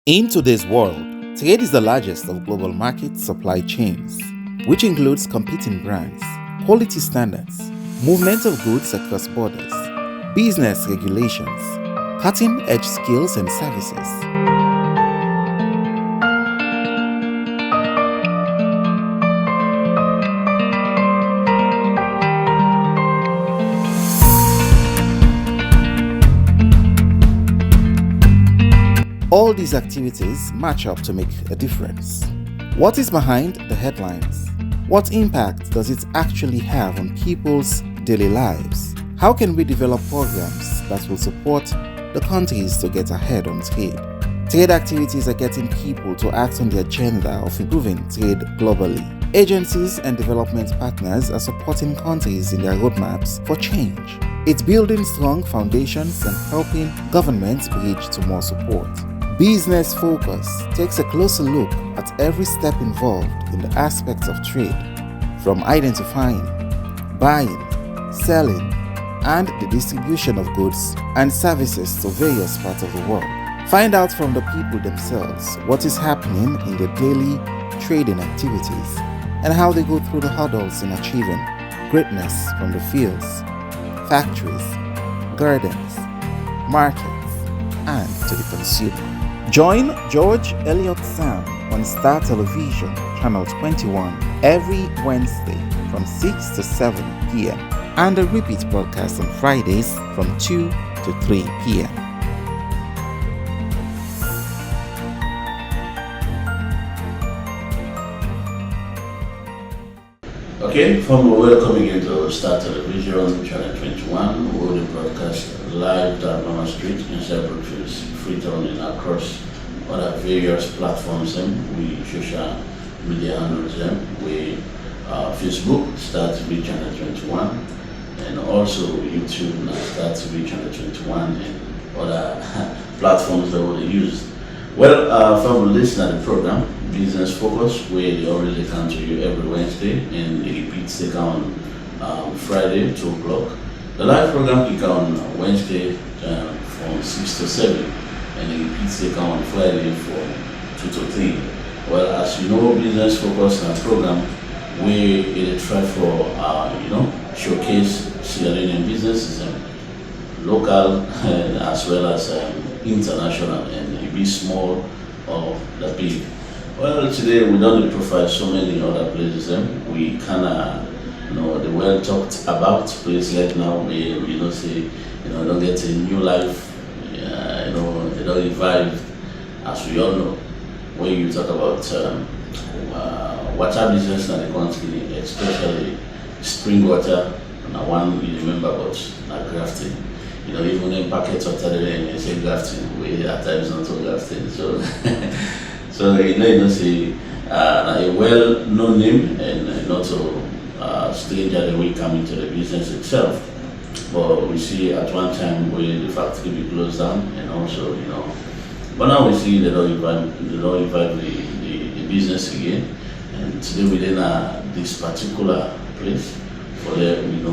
In today's world, trade is the largest of global market supply chains, which includes competing brands, quality standards, movement of goods across borders, business regulations, cutting edge skills and services. All these activities match up to make a difference. What is behind the headlines? What impact does it actually have on people's daily lives? How can we develop programs that will support the countries to get ahead on trade? Trade activities are getting people to act on the agenda of improving trade globally. Agencies and development partners are supporting countries in their roadmaps for change. It's building strong foundations and helping governments bridge to more support. Business Focus takes a closer look at every step involved in the aspects of trade, from identifying, buying, selling, and the distribution of goods and services to various parts of the world. Find out from the people themselves what is happening in their daily trading activities and how they go through the hurdles in achieving greatness from the fields, factories, gardens, markets, and to the consumer. Join George Elliott Sam on Star Television, Channel 21, every Wednesday from 6 to 7 p.m. and a repeat broadcast on Fridays from 2 to 3 p.m. Okay, from welcome again to Star Television, Channel 21. We will broadcast live down Mama Street in Cyprus, Freetown, and across other various platforms. We social media handles them. We Facebook, Star TV Channel 21, and also YouTube, Star TV Channel 21, and other platforms that we use. Well, for the listener of the program, Business Focus, where they already come to you every Wednesday, and it repeats they come on Friday, 2 o'clock. The live program is on Wednesday from 6 to 7, and it repeats they come on Friday from 2 to 3. Well, as you know, Business Focus and program, we try for, showcase Sierra Leonean businesses, local as well as international, and it be small or the big. Well, today we don't profile so many other places. We kind of, the well talked about place like now. We don't say, don't get a new life. They don't revive, as we all know. When you talk about water business in the country, especially spring water, and one you remember about Grafton. Even in packets of water, they say Grafton. We at times not so Grafton. So. So say a well-known name and not so stranger that we come into the business itself. But we see at one time where the factory be closed down, and also but now we see they don't revive the business again. And today within this particular place for them,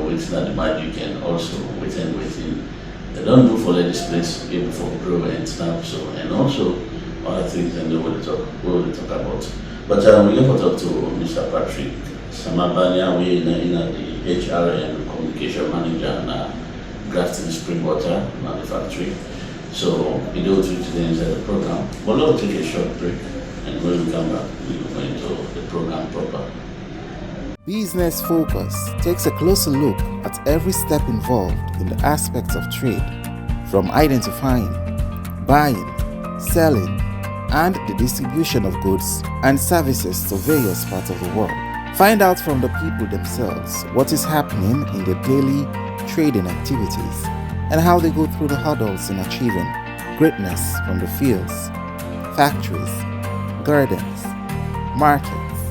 waiting at the magic and also waiting. They don't do for this place even for grow and stuff. So and also other things and we will talk about. But we're going to talk to Mr. Patrick Samabania, we in the HR and communication manager and Grafton Springwater Manufacturing. So we do today inside the program. But we'll take a short break, and when we come back, we'll go into the program proper. Business Focus takes a closer look at every step involved in the aspects of trade, from identifying, buying, selling, and the distribution of goods and services to various parts of the world. Find out from the people themselves what is happening in their daily trading activities and how they go through the hurdles in achieving greatness from the fields, factories, gardens, markets,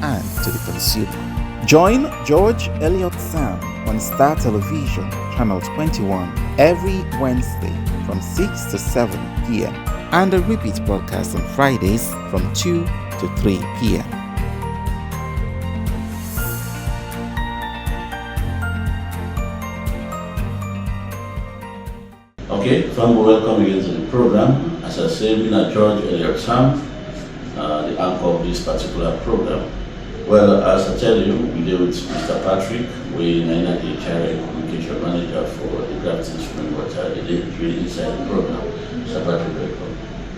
and to the consumer. Join George Elliott Sam on Star Television, Channel 21, every Wednesday from 6 to 7 p.m. and a repeat broadcast on Fridays from 2 to 3 p.m. Okay, welcome again to the program. As I said, being a George Elliott Sam, the anchor of this particular program. Well, as I tell you, we deal with Mr. Patrick, we are the HR communication manager for the Grafton Spring Water, the really inside the program. Mr. Patrick, welcome.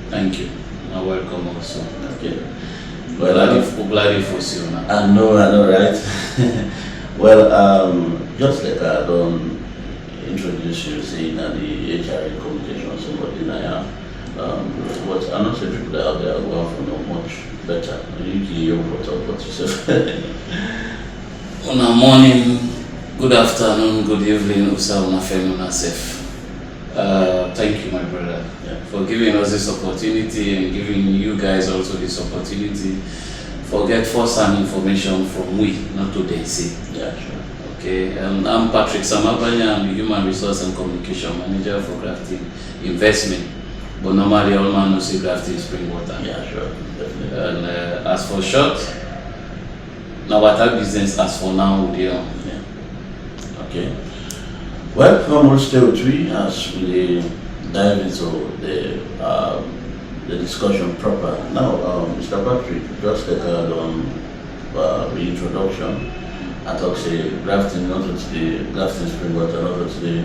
Thank you. You're welcome also. Okay. Well, I know, right? Well, just like I don't introduce you, saying that the HR communication somebody now, but I'm not sure people that out there go out for no much better. You can talk about yourself. On a morning, good afternoon, good evening, Usa, una family, safe. Thank you, my brother, for giving us this opportunity and giving you guys also this opportunity for get first-hand information from we, not to them see. Yeah, sure. Okay, I'm Patrick Samabanya. I'm the Human Resource and Communication Manager for Grafton Investment. But normally all man knows Grafton Spring Water. Yeah, sure. Definitely. And as for short, now water business as for now, Leone. Yeah. Okay. Well, from all stay with we as we dive into the discussion proper. Now, Mr. Patrick, just like the introduction, I talk say Grafton, not to the Grafton Spring Water, not to the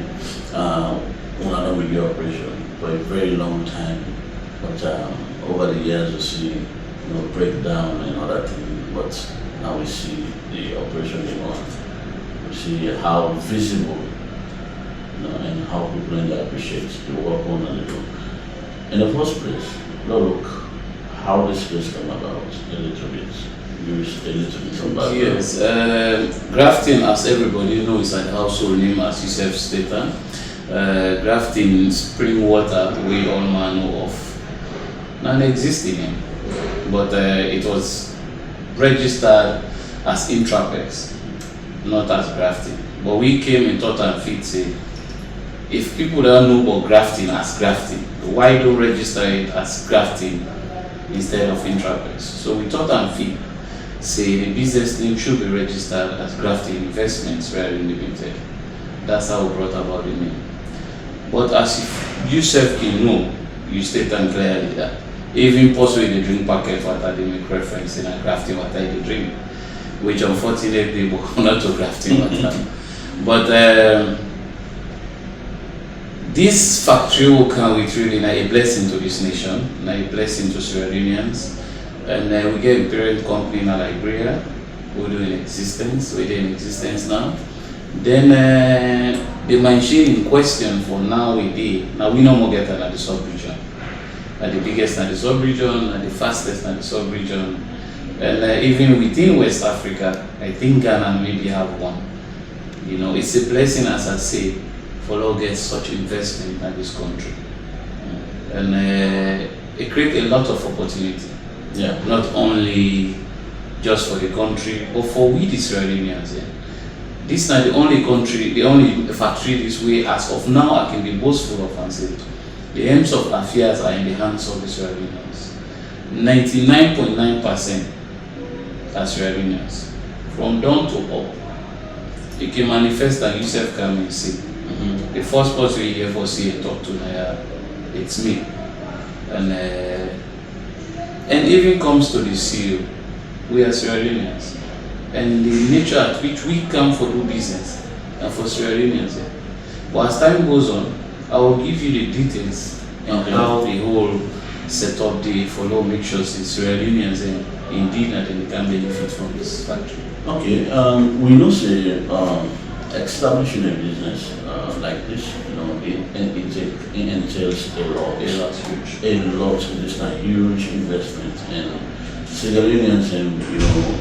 one with the operation for a very long time. But over the years, we see breakdown and other things. But now we see the operation in on. We see how visible and how people really appreciate the work on and the do. In the first place, look how this place came about a little bit. Use a little bit about Yes, Grafton, as everybody knows, is a household name, as you said, stated. Grafton Spring Water, we all know of, non-existing name, but it was registered as Intrapex, not as Grafton. But we came in thought and fit say, if people don't know about Grafton as Grafton, why don't register it as Grafton instead of Intrapex? So we thought and fit say the business name should be registered as Grafton Investments Very Limited. That's how we brought about the name. But as if you self can know, you state and clearly that even possibly they drink packet water, they make reference in a Grafton water they drink, which unfortunately not to Grafton water. But this factory will come with really a blessing to this nation, a blessing to Sierra Leoneans. And we get a parent company in Liberia, who do in existence, we're in existence now. Then the machine in question for now we did, now we no more get at the sub-region. At the biggest at the sub-region, at the fastest at the sub-region. And even within West Africa, I think Ghana maybe have one. It's a blessing, as I say, for all get such investment in this country. And it creates a lot of opportunity. Yeah. Not only just for the country, but for we the Sierra Leoneans. Yeah. This is not the only country, the only factory this way as of now I can be boastful of and say the aims of affairs are in the hands of the Sierra Leoneans. 99.9% are Sierra Leoneans. From down to up. You can manifest and yourself come and see. Mm-hmm. The first person you hear for see and talk to now, it's me. And even comes to the CEO, we are Sierra Leoneans. And the nature at which we come for do business and for Sierra Leoneans. Yeah. But as time goes on, I will give you the details and how the whole setup the follow make sure Sierra Leoneans indeed that they can benefit from this factory. Okay, we know say establishing a business like this, it entails a lot. Huge. A lot. It's a huge investment, and Sierra Leoneans,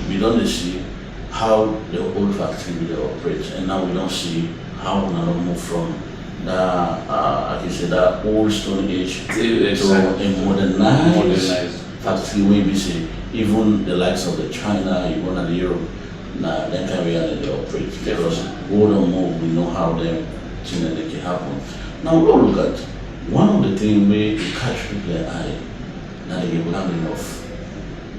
we don't see how the old factory will operate, and now we don't see how we now move from that, I can say that old Stone Age to a modernized factory where we see even the likes of the China, even the Europe. Nah, that can really operate because more and more we know how them things that they can happen. Now we'll look at one of the things we catch people eye. Now they will have enough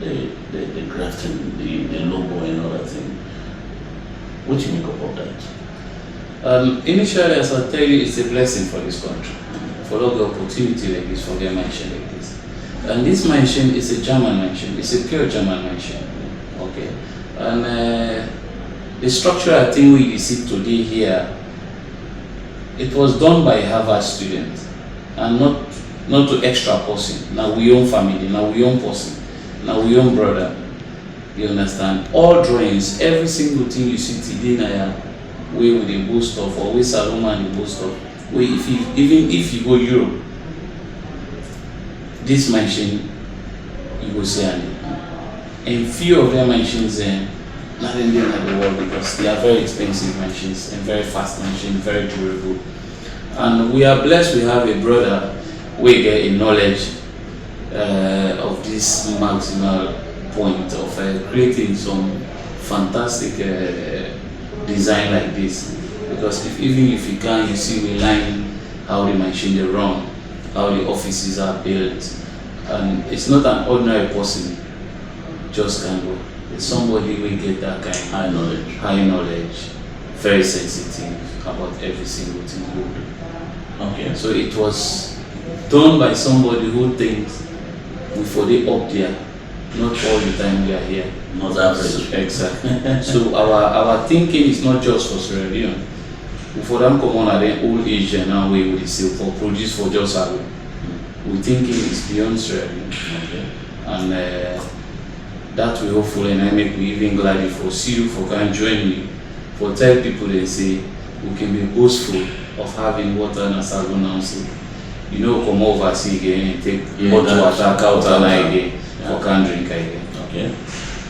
the Grafton, the logo and other thing. What do you make up of that? Initially, as I tell you, it's a blessing for this country. for all the opportunity like this, for their machine like this. And this machine is a German machine. It's a pure German machine. Okay. And the structural thing we see today here, it was done by a Harvard student, and not to extra person. Now we own family, now we own person, now we own brother. You understand? All drawings, every single thing you see today now, we with the boast of, or we Saloma and the boast of. Even if you go Europe, this machine you go see and few of their machines not in the world, because they are very expensive machines and very fast machines, very durable. And we are blessed we have a brother we get a knowledge of this maximal point of creating some fantastic design like this. Because even if you can, you see we line how the machine they run, how the offices are built, and it's not an ordinary person just can go. It's somebody will get that kind of high knowledge, very sensitive about every single thing we do. Okay. So it was done by somebody who thinks we for the up there, not all the time we are here. Not average. Exactly. So our thinking is not just for Sierra Leone. For them come on at the old age now we will say for produce for just our we thinking is beyond Sierra Leone. Okay. And that we hopefully, and I make me even glad if for see you for can join me, for tell people they say we can be boastful of having water in a salon now. So, you know, come overseas again and take bottle water out and again for can drink again. Okay.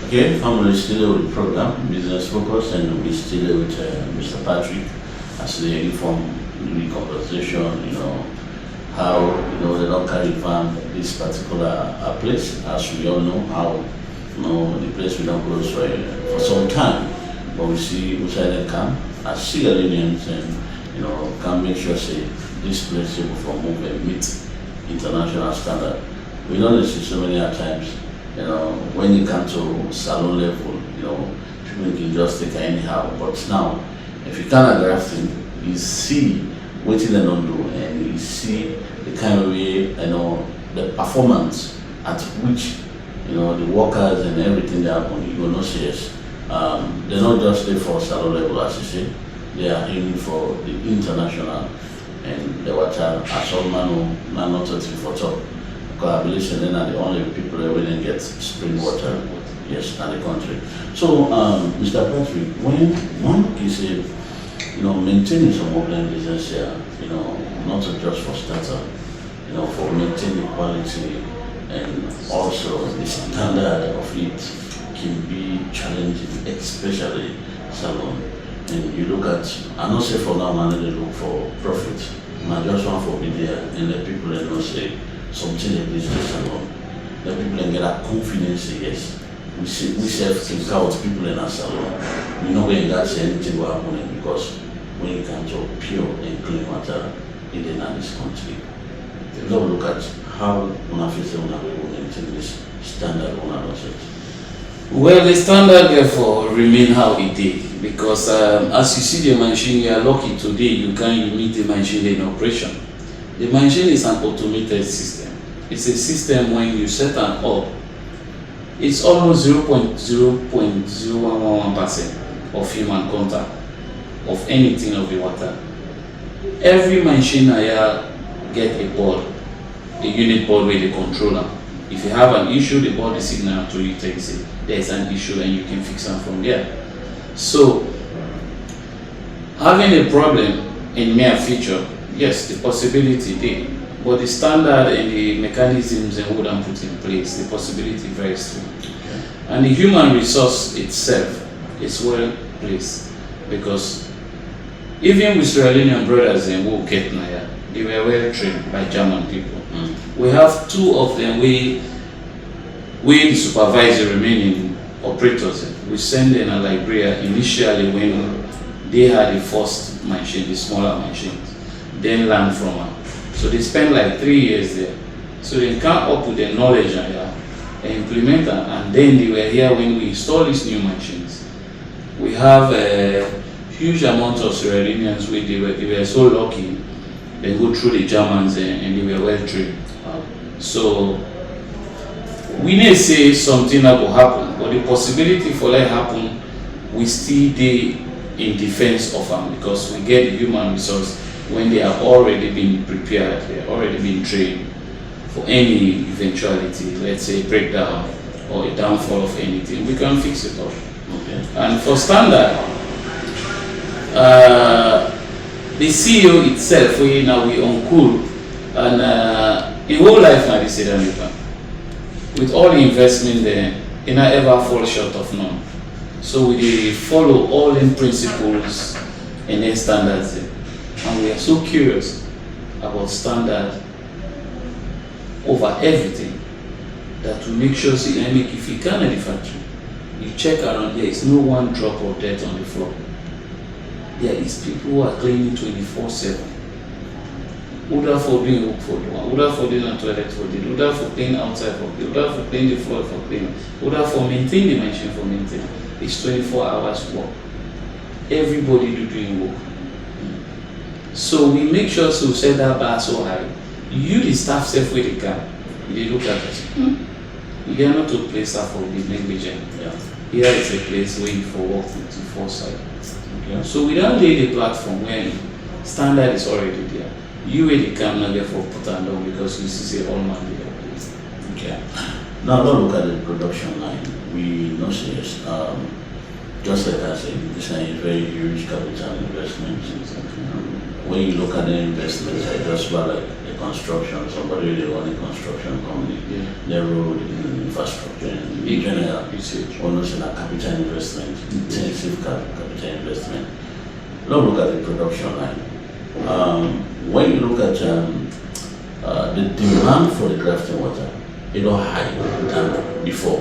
Okay, family still with the program, business focus, and we still with Mr. Patrick as the inform the conversation, how they don't carry van this particular place, as we all know how the place we don't close for some time, but we see Usaid come as Sierra Leoneans and can make sure say this place able for move and meet international standard. We know this so many times, when you come to salon level, people can just take anyhow. But now, if you come at Grafton, you see what they don't do, and you see the kind of way, the performance at which, the workers and everything they happen, you will not see yes. They're not just there for salon level, as you say, they are aiming for the international, and the water, as all man, not touching for top. Collaboration, then are the only people that will get spring water, yes, in the country. So, Mr. Patrick, when one is maintaining some organizations here, not just for starter, for maintaining quality and also the standard of it can be challenging, especially salon. And you look at, I don't say for now, man, they look for profit. I just want for be there and the people that don't say something like this salon. The people can get that confidence, yes. We self out people in our salon. We're not going to say anything will happen because when it comes to pure and clean water in the this country, let's look at how we will maintain this standard on our process. Well, the standard therefore remain how it did, because as you see the machine, you are lucky today you meet the machine in operation. The machine is an automated system. It's a system when you set an up, it's almost 0.0111% of human contact of anything of the water. Every machine here get a board, a unit board with the controller. If you have an issue, the board is signal to you, tells you there's an issue and you can fix them from there. So, having a problem in mere feature, yes, the possibility there, but the standard and the mechanisms and what I'm put in place, the possibility very strong. Okay. And the human resource itself is well placed, because even with Sierra Leonean brothers and who get Naya, they were well trained by German people. We have two of them, we the supervisor remaining operators, we send in a Liberia initially when they had the first machine, the smaller machines, then learn from her. So they spent like 3 years there. So they come up with the knowledge and implement them, and then they were here when we install these new machines. We have a huge amount of Sierra Leoneans where they were so lucky. They go through the Germans and they were well trained. So we may say something that will happen, but the possibility for that happen, we still dey in defense of them because we get the human resource when they have already been prepared, they have already been trained for any eventuality, let's say breakdown or a downfall of anything, we can fix it up. Okay. And for standard, the CEO itself, we on cool, and in whole life now they say that with all the investment there, it not ever fall short of none. So we follow all in principles and then standards there. And we are so curious about standard over everything that we make sure if you can at the factory, you check around, there is no one drop of dirt on the floor. There is people who are cleaning 24/7. Order for doing work for the one, order for doing a toilet for the, order for cleaning outside for the, order for cleaning the floor for cleaning, order for maintaining the machine for maintaining. It's 24 hours work. Everybody doing work. So we make sure to set that bar so high. You the staff self where they can, they look at us. We are not a place for the negligent. Yeah. Here is a place where you for work with foresight. Okay. So we don't lay the platform where standard is already there. You really can not get for put down because you see all man there. Okay. Now don't look at the production line. We know serious. Just like I said, this is very huge capital investment. When you look at the investments, I just about like the construction, somebody really want a construction company, the road infrastructure in general, almost in a capital investment, intensive capital investment. Now look at the production line. When you look at the demand for the Grafton water, it don't high than before.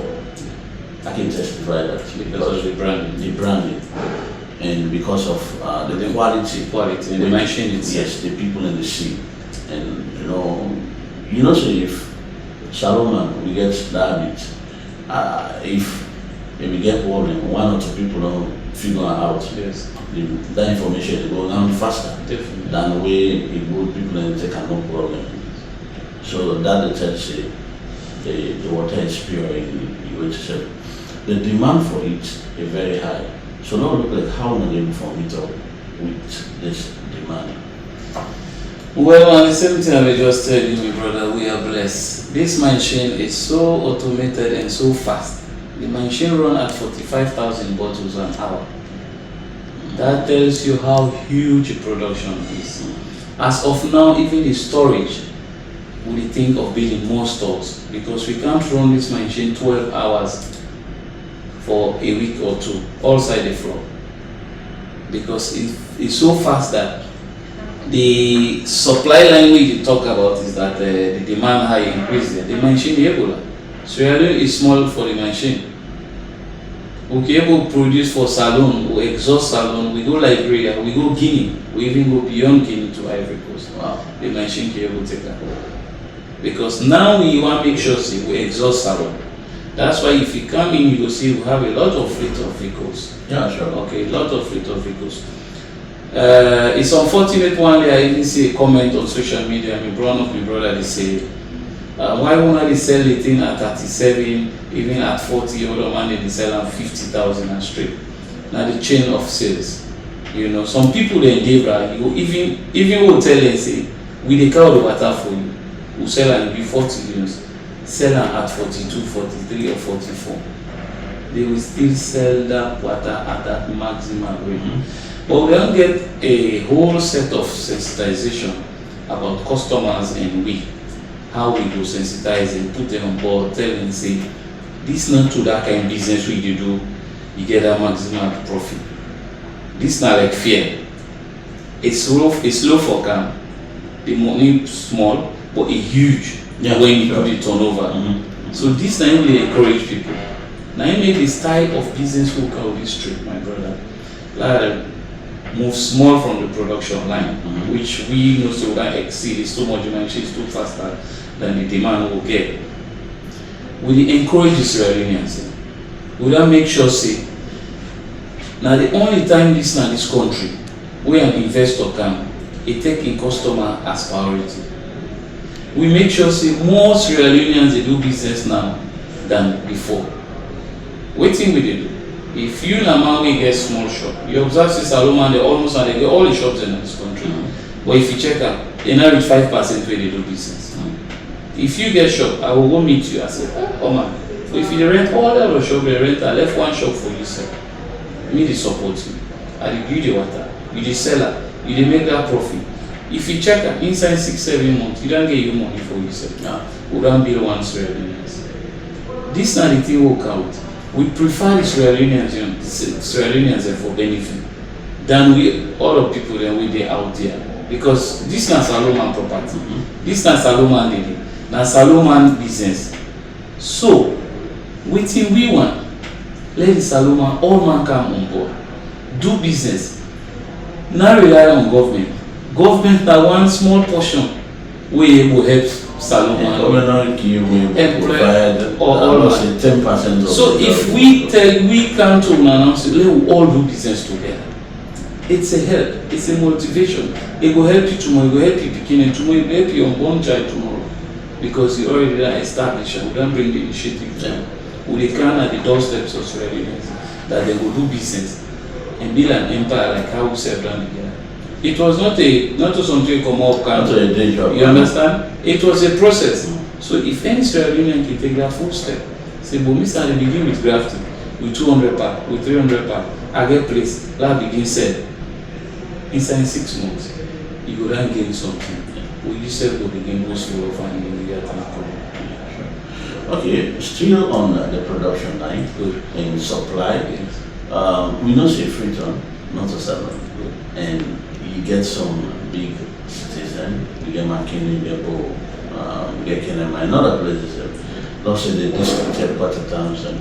I can testify that Because of the branding. And because of the quality, and the machine itself. Yes, the people in the sea, and you know, so if Salomon we get that bit, if we get problem, one or two people don't figure out. Yes. That information will go down faster. Definitely. Than the way it would people and take no problem. So that the tell say the water is pure in the way to say. The demand for it is very high. So now look like how are they for meet up with this demand? Well, on the same time, I just tell you, my brother, we are blessed. This machine is so automated and so fast. The machine runs at 45,000 bottles an hour. That tells you how huge the production is. As of now, even the storage, we think of building more stores because we can't run this machine 12 hours for a week or two, all side the floor. Because it's so fast that the supply line we talk about is that the demand high increase there. The machine Ebola. So really is small for the machine. We can able to produce for salon, we exhaust salon, we go Liberia, we go Guinea, we even go beyond Guinea to Ivory Coast. Wow. The machine can able to take that. Because now we want to make sure we exhaust salon. That's why if you come in, you will see we have a lot of fleet of vehicles. Yeah, sure. Okay, a lot of fleet of vehicles. It's unfortunate one day I even see a comment on social media, my brother, they say, why won't they sell the thing at 37, even at 40, other man they sell at 50,000 and straight. Now the chain of sales. Some people they endeavor, you even will tell them, say, we dey carry the water for you, we sell and be 40 units. Sell them at 42, 43 or 44. They will still sell that water at that maximum rate. But we don't get a whole set of sensitization about customers and how we go sensitize and put them on board, tell them, say, this not to that kind of business we do, you get that maximum profit. This not like fear. It's low for can. The money small, but it's huge. Yeah, when you do the turnover. So this now really encourage people. Now you make the style of business work out this street, my brother. Like move small from the production line, which we know so that exceed is too much, it's too faster than the demand will get. We encourage the Sierra we don't make sure say now the only time this country where an investor can it take in customer as priority. We make sure say more Sierra Leoneans they do business now than before. Wetin we dey do? If you na man wey get small shop, you observe say Saloma they almost and they get all the shops in this country. But if you check out, they now reach 5% where they do business. If you get shop, I will go meet you. I say, oh man, if you rent all the shop, they rent, I left one shop for you, sir. Me they support you. I dey give you the water, you the seller, you dey make that profit. If you check out inside 6-7 months, you don't get your money for yourself. Now, we don't build one Sierra Leoneans. This na the thing work out. We prefer the Sierra Leoneans for benefit than we all of people that we dey out there. Because this na Saloma property, this na Saloma lady, na Saloma business. So, wetin we want, let the Saloma all man come on board, do business, not rely on government. Government na one small portion wey go help Saloma. Government provide almost 10% of. So if we come to announce it, let we all do business together. It's a help, it's a motivation. It will help you tomorrow, it will help you beginning tomorrow, it will help your unborn child tomorrow. Because you already are established and we don't bring the initiative down. We can at the doorsteps of Sierra Leoneans that they will do business and build an empire like how we serve down together. It was not something come up country. You understand? It was a process. So if any Sierra Leonean can take that full step, say, but Mr. They begin with Grafton, with 200 pounds, with 300 pounds, I get place, that begin sell. Inside 6 months, you go then gain something. Will you sell will begin go slow and you get an Okay, still on the production line, in supply, yes. We know say Freetown, not a seven, and you get some big citizen, you get McKinney, you get Bo, you get Kenema, and other places. Let's say they discounted quarter times and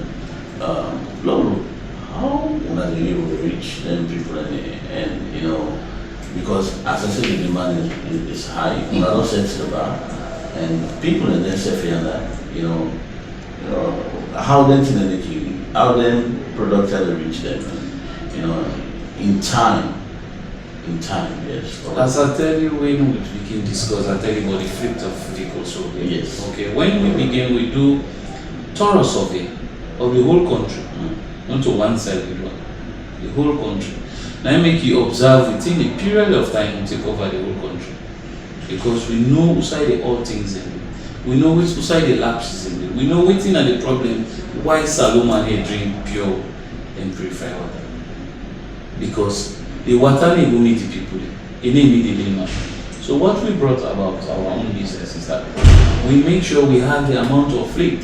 Lolo, how are they able to reach them people and you know, because as I said, the demand is high, you know, not set to the bar, and people in there say that, you know, how then products have reach them, you know, in time, yes. As I tell you, when we begin discuss, I tell you about the fleet of vehicles. So yes. Okay. When we begin, we do thorough survey of the whole country, not to one side we do the whole country. Now make you observe within a period of time we take over the whole country, because we know which side the all things in. We know which side the lapses in it. We know which thing are the problem why Saloma here drink pure and purified water. Because the water need meet the people, it need meet the layman. So what we brought about our own business is that we make sure we have the amount of fleet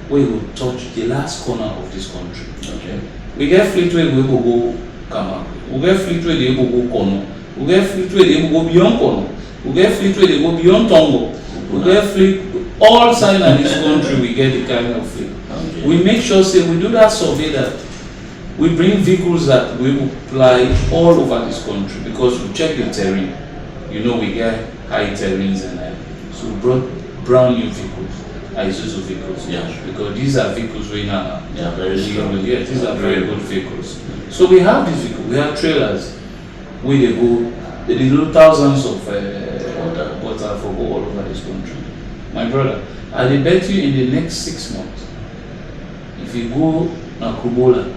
where we will touch the last corner of this country. Okay. We get fleet where we will go Kama. We get fleet where they will go Kono. We get fleet where they will go beyond Kono. We get fleet where they go beyond Tongo. We get fleet all sides in this country. We get the kind of fleet. Okay. We make sure say we do that survey that we bring vehicles that we will fly all over this country, because we check the terrain. You know, we get high terrains and so we brought brand new vehicles, Isuzu vehicles. Yeah. Because these are vehicles we now. Yeah, very strong. Yeah, these are very good vehicles. So we have these vehicles. We have trailers where they go. They do thousands of water for all over this country. My brother, I dey bet you in the next 6 months, if you go to Kubola,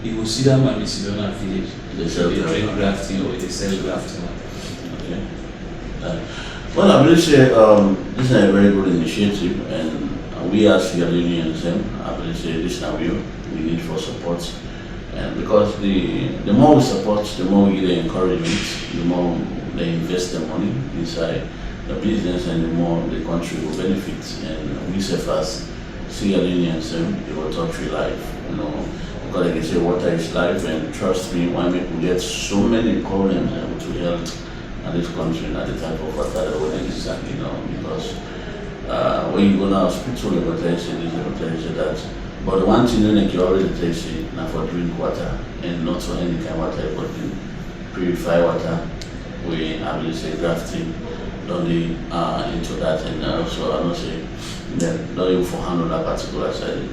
you will see that Mami Sidona village. They drink Grafton or they sell Grafton. Okay. Well, I believe this is a very good initiative, and we as Sierra Leoneans, I believe this now we need for support. And because the more we support, the more we get the encouragement, the more they invest the money inside the business, and the more the country will benefit. And we say first, Sierra Leoneans, they will touch your life, you know, because like I say, water is life, and trust me, why we get so many problems to health in this country and the type of water that we need, you know, because when you go now, hospital, they will tell you that. But the one thing you already taste it now for drink water, and not for any kind of water, but purified water. We will say Grafton, don't into that, and also I must say that not even for handle that particular side.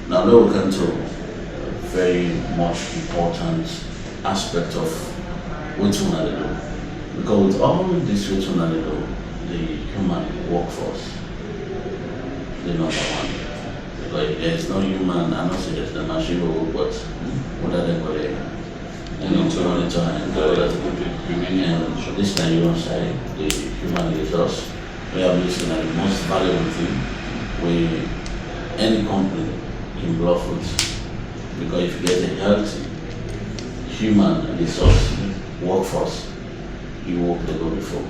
Now we come to a very much important aspect of what we want to do. Because with all this which one they do, the human workforce, the number one. Because there's no human, I'm not saying there's the machine will work, but what are they going to monitor and all that. And this time you don't say the human resource. We are looking at the most valuable thing with any company in blood foods. Because if you get a healthy human resource workforce, you work the go before.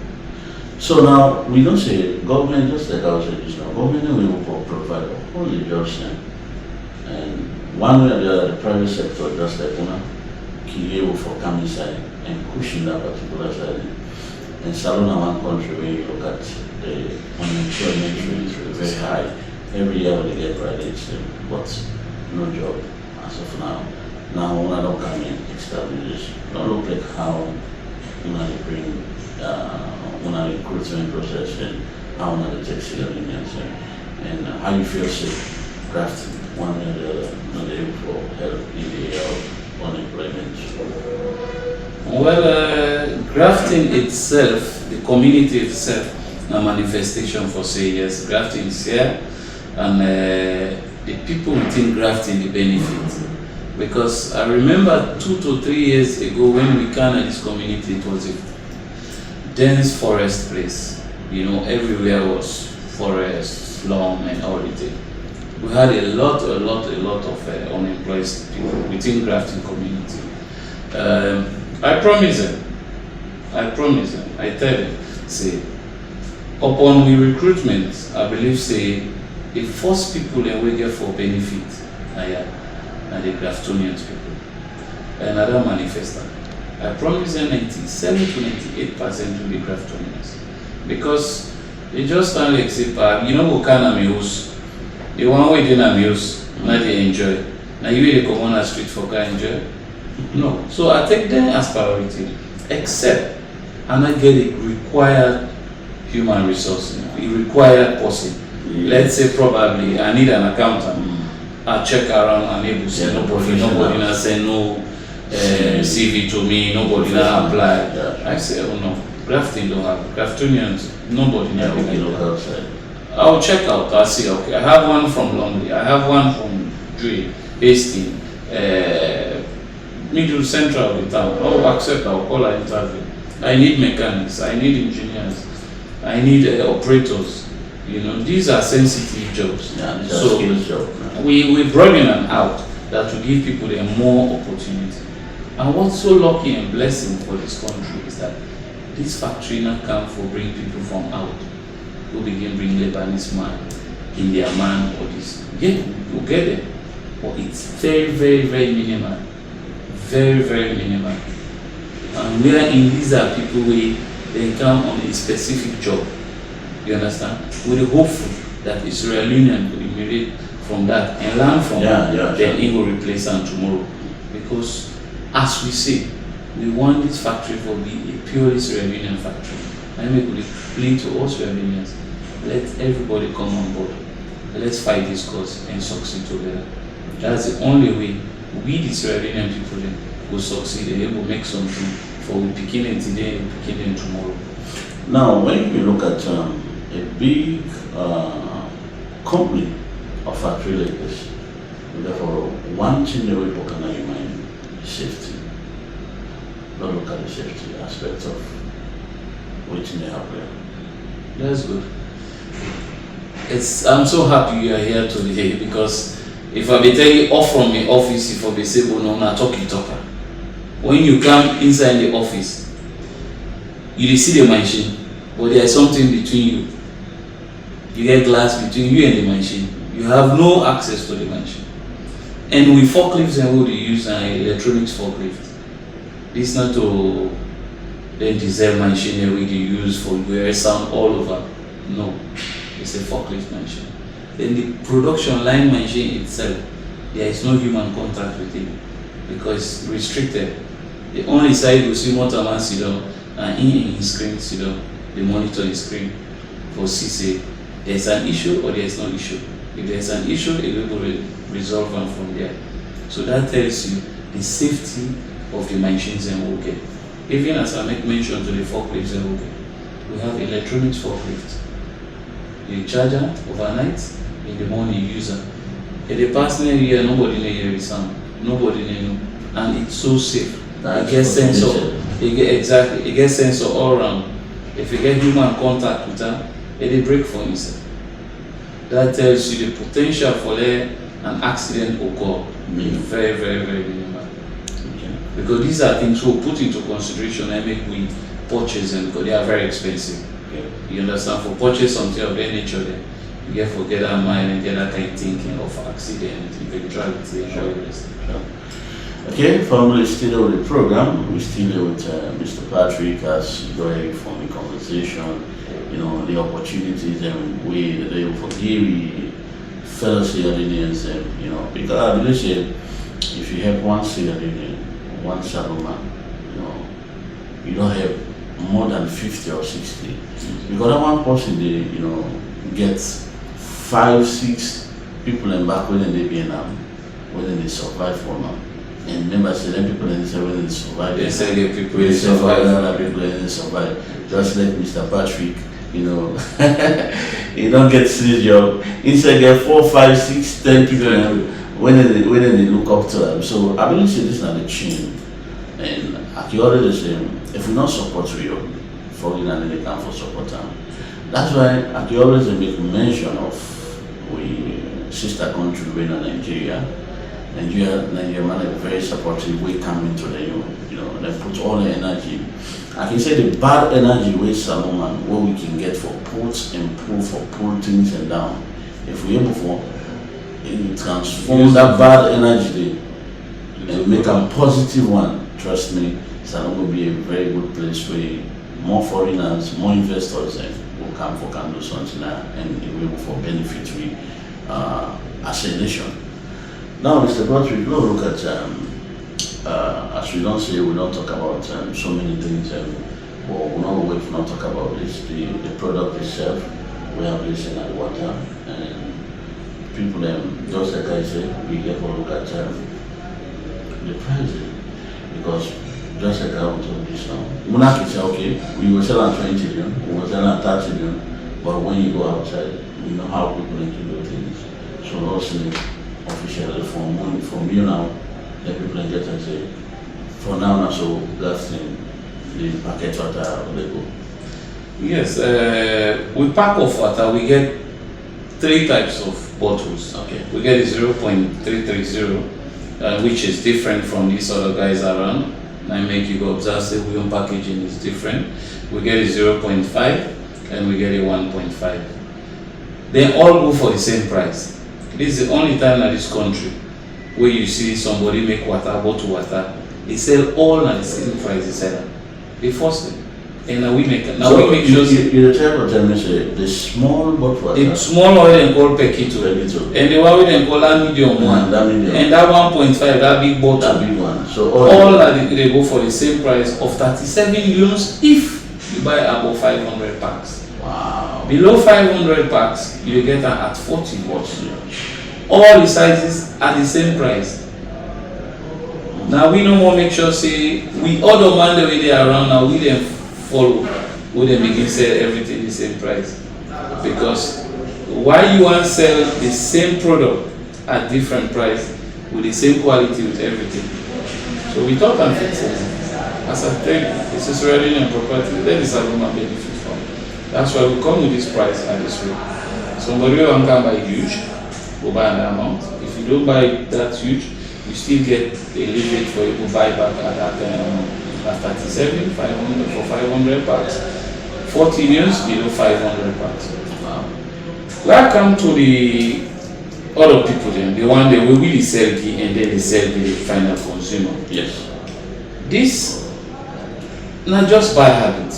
So now we don't say government, just like I was saying just now, government will provide all the jobs and one way or the other the private sector just like una able for coming side and pushing that particular side. And Salona, one country where you look at the unemployment rate is very high. Every year they get graduates, but no job as of now. Now when I don't come in, establish, don't look like how when I bring when I recruitment process and how when I take unions and how you feel sick, Grafton, one of the able for help in the area of unemployment. Well, Grafton itself, the community itself, a manifestation for say yes, Grafton is here, and the people within Grafton they benefit. Because I remember 2 to 3 years ago when we came at this community, it was a dense forest place. You know, everywhere was forest, slum, and everything. We had a lot of unemployed people within Grafton community. I promise them, I tell them, say, upon the recruitment, I believe, say, the first people that we get for benefit are the Graftonians people. Another manifestor. I promise them 97 to 98% will be Graftonians. Because they just stand like say, you know what kind of amuse? The one way they amuse, now they enjoy. Now you really come on the street for guy enjoy? No. So I take them as priority, except and I get a required human resource, a required person. Yeah. Let's say probably I need an accountant. I check around and able to say nobody not say no CV to me, nobody not apply. Yeah. I say, oh no, Grafton don't have Graftonians, nobody not apply. I'll check out, I'll see, okay, I have one from Longley, I have one from Dre, Hastings, middle central of the town. I'll accept, I'll call an interview. I need mechanics, I need engineers, I need operators. You know, these are sensitive jobs. Yeah, these so are skills jobs. we brought in an out that will give people a more opportunity. And what's so lucky and blessing for this country is that this factory now come for bring people from out who begin bring Lebanese man, Indian man, or this. Yeah, we'll get it. But it's very minimal. Very minimal. And we are in these are people where they come on a specific job. You understand? We're hopeful that Israel Union will immigrate from that and learn from that, then it will replace them tomorrow. Because as we say, we want this factory to be a pure Israel Union factory. And we will plead to all Israel Unions, let everybody come on board. Let's fight this cause and succeed together. That's the only way we the Israel Union people then will succeed and able to make something for we beginning today and beginning tomorrow. Now, when you look at a big company or factory like this, therefore, one thing that we can remind safety. Don't look at the safety aspect of which they have there. That's good. I'm so happy you are here today because if I be tell you off from the office, if I be say, well, no, not talker. When you come inside the office, you see the machine, but there is something between you. You get glass between you and the machine. You have no access to the machine. And with forklifts and what they use an electronics forklift. This not to the diesel machine that we use for where sound all over. No, it's a forklift machine. Then the production line machine itself, there is no human contact with it because it's restricted. The only side you see motorman sit down and in his screen sit down, the monitor his screen for CC. There's an issue or there's no issue. If there's an issue, it will resolve them from there. So that tells you the safety of the machines and work. Even as I make mention to the forklift, say, okay, we have electronics forklift. You charge her overnight, in the morning you use her. In the past year, nobody know hear the sound. Nobody know. And it's so safe. It gets sensor. Exactly. It gets sensor all around. If you get human contact with her, it break for yourself. That tells you the potential for an accident occur. Very, very, very minimal. Okay. Because these are things we put into consideration and make we purchase them because they are very expensive. Okay. You understand? For purchase something of that nature, then you get forget that mind and get that kind of thinking of accident, eventuality, and all the rest. Sure. Okay, family, still with the program. We're still here with Mr. Patrick as very from the conversation, the opportunities and way that they will forgive fellow Sierra Leoneans, because I believe if you have one Sierra Leonean, one Saloma, you don't have more than 50 or 60. Because that one person, they, gets 5, 6 people in back when they be now, when they survive for now. And remember, say them people in say when they survive. They say the people they survive. Other people when they survive. Just like Mr. Patrick, he don't get serious job. Instead get 4, 5, 6, 10 people when they look up to them. So I believe this is not a chain. And like you already say, if we not support you, for you and they can for support them. That's why like you always make mention of we sister country in Nigeria. Nigeria man is very supportive. We come into the they put all the energy. I can say the bad energy with Salomon, what we can get for put improve for pull things and down. If we able for transform that bad energy and make a positive one, trust me, Salomon will be a very good place where more foreigners, more investors will come for can do something and it will for benefit we as a nation. Now, Mr. Patrick, we look at, as we don't say, we don't talk about so many things, or we don't wait for not talk about this, the product itself, we have this in our water, and people, just like I said, we get to look at the pricing, because just like I want to this now, Monarchy say, okay, we will sell at 20 million, we will sell at 30 million, but when you go outside, you know how people need to do things. So also, officially from you now, the people in get and say, for now, so that's the packet water they go. Yes, we pack of water, we get 3 types of bottles. Okay. We get the 0.330, which is different from these other guys around. I make you go observe, say, we own packaging is different. We get a 0.5 and we get a 1.5. They all go for the same price. This is the only time in this country where you see somebody make water, bottle water, they sell all at the same price they sell. They force them. And now we make sure you tell me say the small bottle water. The small one they call Pekito. And the one they call that medium one. And that 1.5, that big bottle. That big one. So all they go for the same price of 37 euros if you buy above 500 packs. Wow. Below 500 packs, you get them at 40 watts. All the sizes are the same price. Now we don't want to make sure say we other man the way they are around now we then follow, we then begin sell everything the same price. Because why you want to sell the same product at different price with the same quality with everything. So we thought and fix it. As I tell you, this is ready and property, that is a woman benefit from. That's why we come with this price at this rate. Somebody who can buy huge, will buy an amount. If you don't buy that huge, you still get a limit for you to buy back at that 37, 500 for 500 packs. 40 years below 500 packs. Wow. Welcome to the other people then, the one that will really sell the and then they sell the final consumer. Yes. This not just by habit.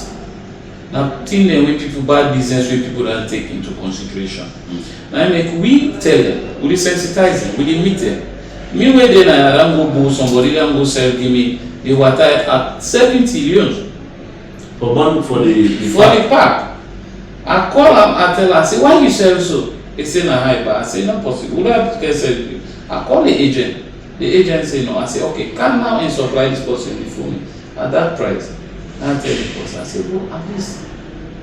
Now, thing that when people bad business, when people don't take into consideration. Now, we tell them, we sensitize them, we meet them. Meanwhile, then I don't go buy somebody, don't go sell, give me the water at 70 euros. For one, for the pack. I call them, I tell her, I say, why you sell so? They say, no, high, but I say, not possible. I call the agent. The agent say no. I say, okay, come now and supply this person for me at that price. I tell the boss, I say, bro, at least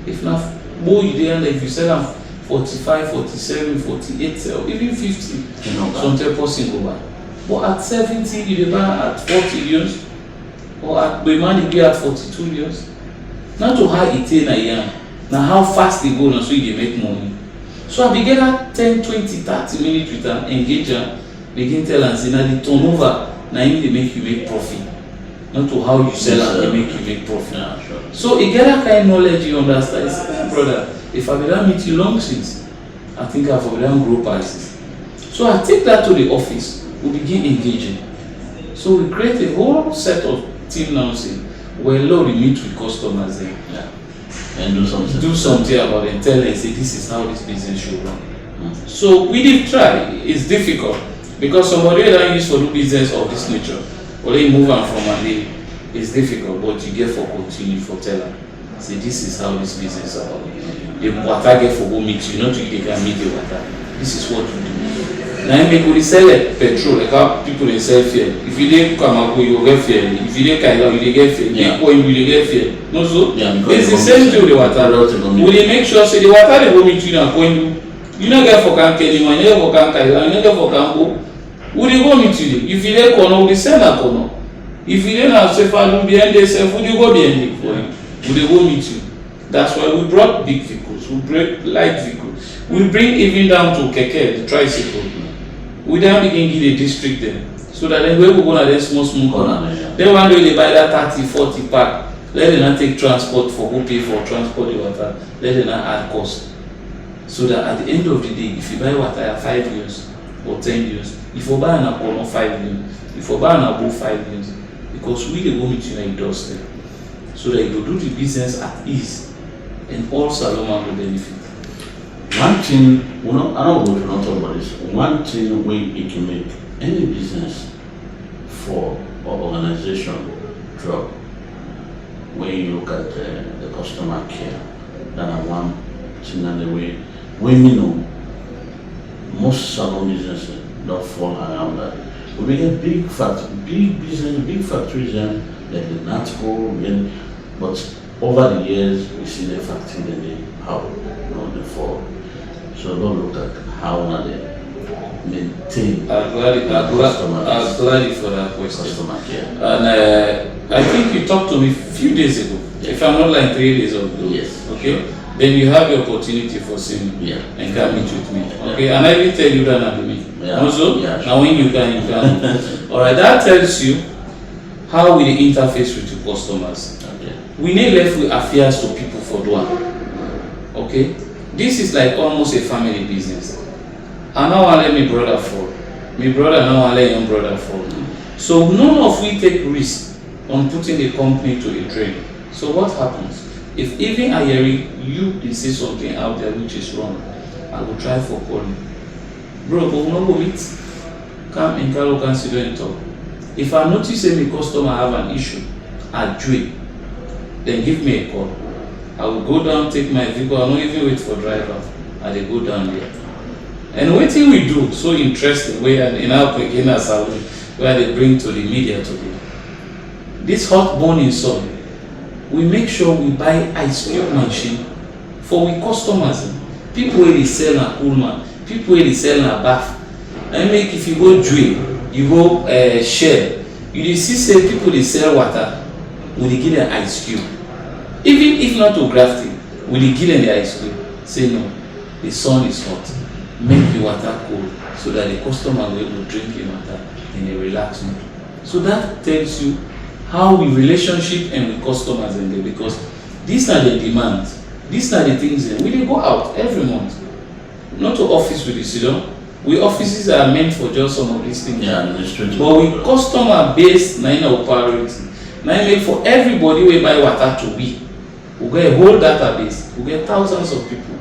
if not, boy, you dey if you sell them 45, 47, 48, sell, even 50, some person go buy. But at 70, you dey buy at 40 years, or at the man be at 42 years. Not to how it is na now how fast they go, now so you make money. So I begin at 10, 20, 30 minutes with them, engage them, begin tell and say, now the turnover, now they make you make profit. Not to how you sell and they make you make profit. Yeah, sure. So you get that kind of knowledge, you understand. Say, brother, if I don't meet you long since, I think I've already grow prices. So I take that to the office, we begin engaging. So we create a whole set of team now saying, well, Lord, we meet with customers then. Yeah. And do something. Do something about it. Tell them, say, this is how this business should run. So we did try. It's difficult because somebody that used to do business of this nature, only move on from one day, it's difficult. But you get for continue for tell them, say, this is how this business is about. The water get for go meet you, not you can meet the water. This is what we do. Now you make we sell petrol, like how people they sell fuel. If you didn't come up, you will get fuel. If you didn't Kaila, you will get fuel. Yeah. You will get fuel. No so? Yeah, it's the same thing with the water. We dey make sure say the water they go meet you now going you no get for can anymore, you no get for can Kaila, you no get for can go. We dey go meet you. If you dey corner, we dey sell na corner. If you dey na say for behind yourself, we dey go behind it for you. We dey go meet you. That's why we brought big vehicles, we bring light vehicles. We bring even down to keke, the tricycle. We then begin give a district then. So that then we go on a small corner. Then one day they buy that 30, 40 pack. Let them not take transport for who pay for transport the water. Let them not add cost. So that at the end of the day, if you buy water at 5 years or 10 years, if you buy an apple 5 years, if you buy an apple 5 years, because we dey go meet you in doorstep. So that you do the business at ease and all Saloma will benefit. One thing, I don't know if you not talk about this. One thing where you can make any business for or organization drop when you look at the customer care. That one thing and the way when you know most salon businesses don't fall around that. We get big business, big factories and like the Natco, but over the years we see the factory that they how they fall. So don't look at how they maintain I'm glad for that question. customer care. And I think you talked to me a few days ago. If I'm not like 3 days ago. Yes. Okay. Then you have the opportunity for seeing me and come meet with me. Okay. And I will tell you that I'm me. Yeah. Also, Yeah, sure. now when you can. All right. That tells you how we interface with your customers. Okay. We need left with affairs to people for doing. Okay. This is like almost a family business. I now want to let me brother fall. My brother now want to let young brother fall. So none of we take risk on putting the company to a drain. So what happens? If even I hear you they say something out there which is wrong, I will try for calling. Bro, but we no go meet. Come in Carlo consider and talk. If I notice any customer have an issue, I do it. Then give me a call. I will go down, take my vehicle, I don't even wait for driver. I dey go down there. And what thing we do so interesting where in our beginner salon where they bring to the media today. This hot burning sun, we make sure we buy ice cube machine for we customers. People where they sell a Pullman, people where they sell a bath. And make if you go drill, you go shell, you dey see say people they sell water, we dey give them ice cube. Even if not to Grafton, we dey give them the ice cube. Say no, the sun is hot. Make the water cold so that the customer will able to drink the water in a relaxed mood. So that tells you how we relationship and with customers and because these are the demands, these are the things that we dey go out every month. Not to office with the sit-down. We offices are meant for just some of these things. Yeah, administrative. But we customer based na in our priority. Now make for everybody we buy water to we get a whole database, we get thousands of people.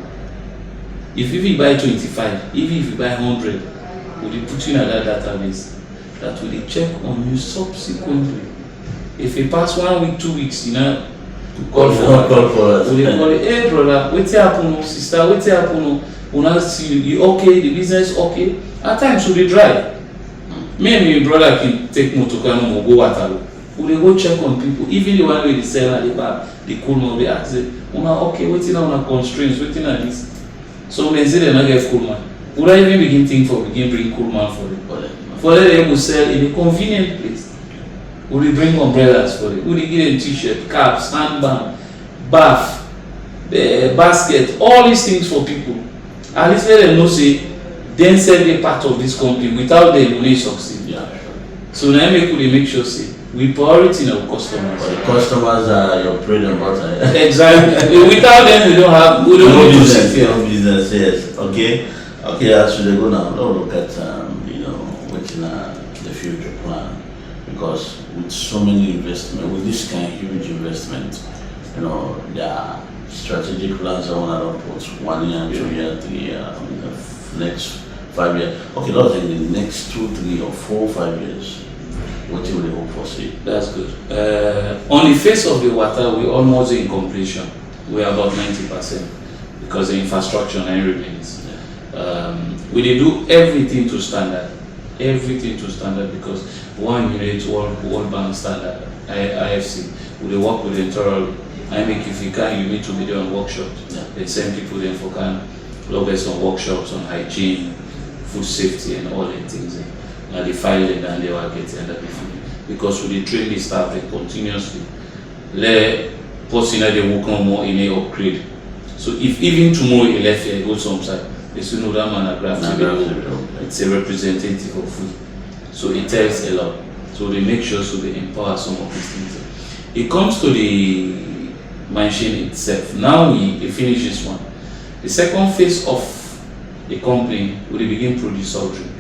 If you buy 25, even if you buy 100, we put you in that database that will check on you subsequently. If you pass 1 week, 2 weeks, you know, to call for us. We call it, hey brother, what's happening, sister, what's happening? We now see you okay, the business okay. At times we dey drive. Me and my brother can take motor car and go water. we dey go check on people, even the one wey dey sell at the back, the cool man, they ask them, okay, wetin are una constraints, wetin are this? Some dem say dem no get cool man. Would I even begin bring cool man for them? For them, they will sell in a convenient place. Would we bring umbrellas for them? Would we give them t-shirt, caps, handband, bath, basket, all these things for people? At least let them know say, then sell a part of this company. Without them, we will succeed. Yeah. So now make sure say we priority our customers. But the customers are your bread and butter. Exactly. Without them, we don't no need business. to sit here. No business. Yes. Okay. As we go now, let's look at what's in the future plan, because with so many investment, with this kind of huge investment, there are strategic plans I want to put 1 year, 2 year, 3 year, the next 5 years. Okay, let's say in the next 2, 3, or 4, 5 years. What you will hope for? See? That's good. On the face of the water, we're almost in completion. We're about 90% because the infrastructure now remains. We did do everything to standard. Because one unit, World Bank standard, IFC. We work with the internal. If you can, you need to be there on workshops. Yeah. They send people there for can log us on workshops on hygiene, food safety, and all the things. Now they file it and they will get it because we train the staff continuously. Let person they work on more in a upgrade. So if even tomorrow he left here, go some side, they still know that man at Grafton. It's a representative of food. So it tells a lot. So they make sure so they empower some of these things. It comes to the machine itself. Now we finish this one. The second phase of the company will begin produce soft drink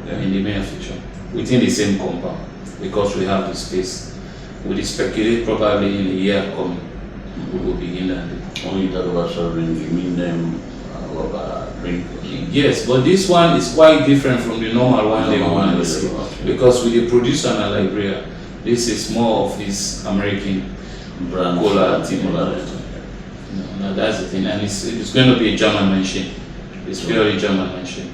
in the near future within the same compound because we have the space. We speculate probably in the year coming we will begin that. When you talk about soft drink, you mean them drink? Yes, but this one is quite different from the normal one they want to see because we produce an Liberia. This is more of this American brand cola thing. No, that's the thing, and it's going to be a German machine. It's purely German machine.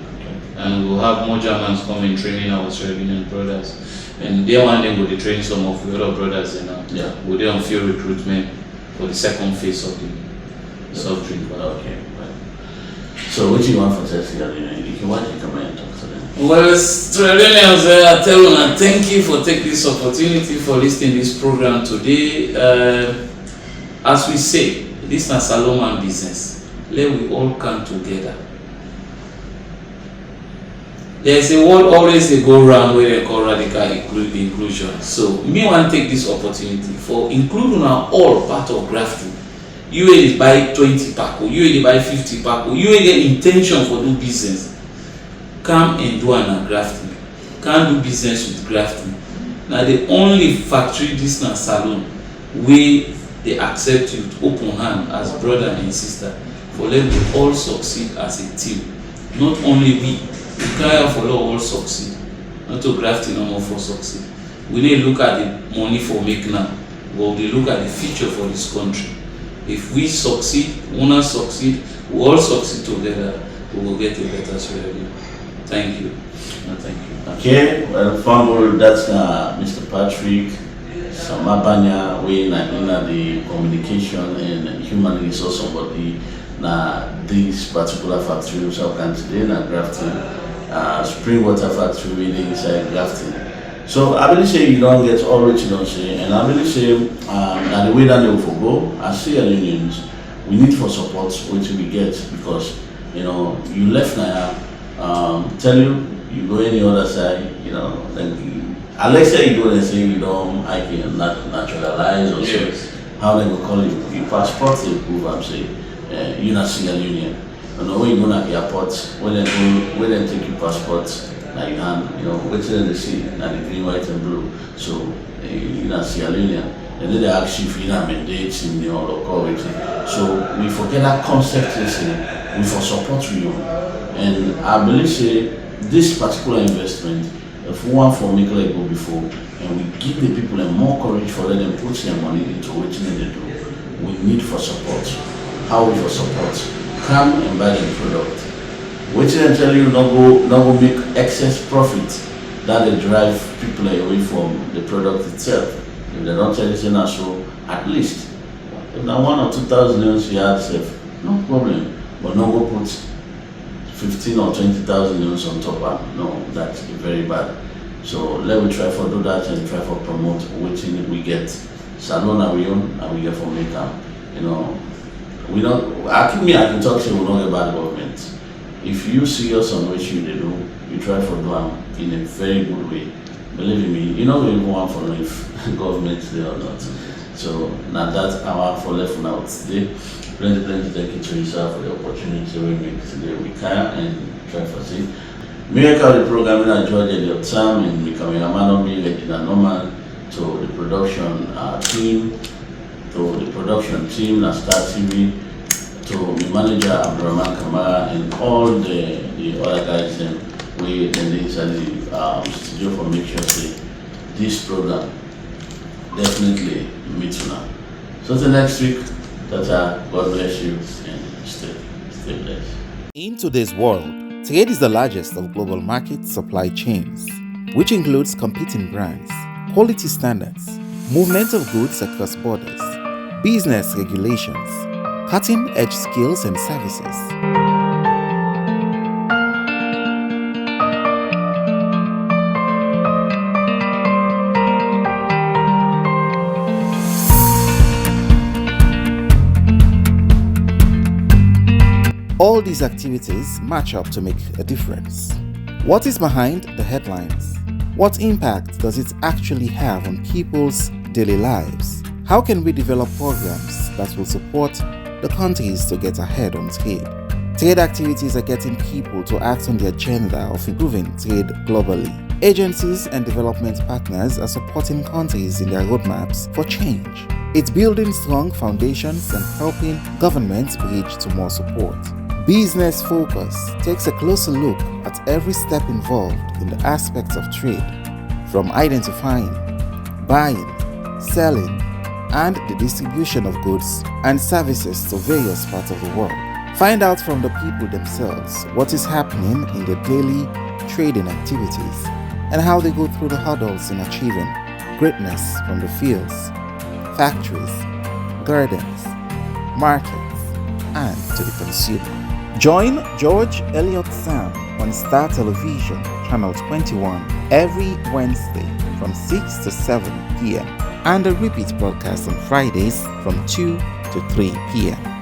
And we'll have more Germans coming training our Australian brothers. And they one day will train some of the other brothers we'll do on field recruitment for the second phase of the soft drink. Okay, right. So what do you want for testing? If you want to come and talk to them. Well, Australians, I tell you, and thank you for taking this opportunity for listening to this program today. As we say, this is Salomon business. Let we all come together. There's a word always they go around where they call radical inclusion. So me want to take this opportunity for including all part of Grafton. You will buy 20 pack, or you will buy 50 pack, or you will get intention for do business. Come and do an Grafton. Come do business with Grafton. Now the only factory this na salon where they accept you with open hand as brother and sister for them to all succeed as a team. Not only we cry for all succeed, not to Grafton no more for succeed. We need to look at the money for make now, but we look at the future for this country. If we succeed, we succeed, we all succeed together, we will get a better Australia. Thank you. Thank you. Okay, well, that's Mr. Patrick Samabanya, we in the communication and human resource somebody na this particular factory we shall today na Grafton, spring water factory within inside Grafton. So I really say you don't get all what you don't say, and I really say that the way that they will forgo as CL unions, we need for support what we get because you left now. Tell you go any other side, unless you go and say you don't naturalize or so, how they will call you, your passport they prove I'm saying you're not single union. When you go to the airport, when they take your passport, now you hand, waiting in the sea, now the green, white and blue. So you're not single union. And then they ask you if you're not mandates in your local waiting. So we forget that concept, we for support you. And I believe say this particular investment, if we want for make like go before, and we give the people more courage for them put their money into what they do, we need for support. How we for support? Come and buy the product. Wait till I tell you not go make excess profit. that will drive people away from the product itself. If they don't tell you say na so, at least if na 1,000 or 2,000 units you have safe, no problem. But no go put 15 or 20,000 units on top am. No, that's very bad. So let me try for do that and try for promote wetin we get. Salon na we own and we get for make am. You know, we don't. I can talk say we don't get bad government. If you serious on what you dey do, you try for do am in a very good way. Believe me, you know we even want for know if government there or not. So now that our for left now today. Plenty thank you to yourself for the opportunity we make today. We can and try for see. Make out the program in Georgia your time and becoming a man of me like in a normal to the production team, to the production team that starts TV, to the manager Abdurrahman Kamara and all the other guys we in the studio for make sure say this program definitely meets now. So till next week, Tata, God bless you and stay blessed. In today's world, trade is the largest of global market supply chains, which includes competing brands, quality standards, movement of goods across borders, business regulations, cutting-edge skills and services. All these activities match up to make a difference. What is behind the headlines? What impact does it actually have on people's daily lives? How can we develop programs that will support the countries to get ahead on trade? Trade activities are getting people to act on the agenda of improving trade globally. Agencies and development partners are supporting countries in their roadmaps for change. It's building strong foundations and helping governments bridge to more support. Business Focus takes a closer look at every step involved in the aspects of trade, from identifying, buying, selling, and the distribution of goods and services to various parts of the world. Find out from the people themselves what is happening in their daily trading activities and how they go through the hurdles in achieving greatness from the fields, factories, gardens, markets, and to the consumer. Join George Elliott Sam on Star Television, Channel 21, every Wednesday from 6 to 7 p.m. and a repeat broadcast on Fridays from 2 to 3 p.m.